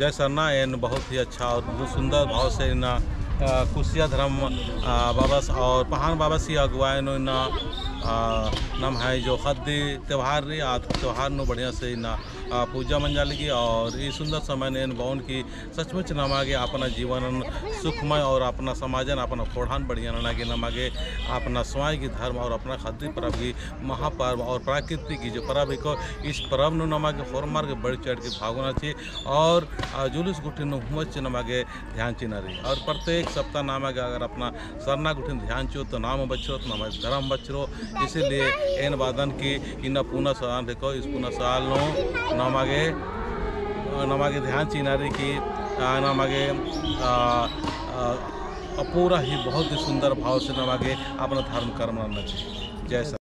जय सरना एन बहुत ही अच्छा और बहुत सुंदर भाव से इन कुशिया धर्म बाबा और पहान बाबा सी अगुवाए नो इन नम है जो खद्दी त्यौहार रही आ त्यौहार नो बढ़िया से इन पूजा मन जाएगी और ये सुंदर समय ने बौन की सचमुच नमागे अपना जीवन सुखमय और अपना समाजन अपना फोड़ान बढ़िया नागे नमागे अपना स्वयं की धर्म और अपना खद्दी पर्व की महापर्व और प्राकृतिक की जो पर्व को इस पर्व नु नमागे होरमार के बढ़ चढ़ के भागना चाहिए और जुलूस गुठी हुमच नमागे ध्यान चिन्ह रही और प्रत्येक सप्ताह नामागे अगर अपना सरना गुठी ध्यान चो तो नाम बचरो तो नाम धर्म बचरो इसीलिए एन वादन की इन पूना साल देखो इस पूना साल नो नमागे ध्यान चिन्ह रही की नमागे पूरा ही बहुत ही सुंदर भाव से नमागे अपना धर्म कर्म करना चाहिए। जय सर।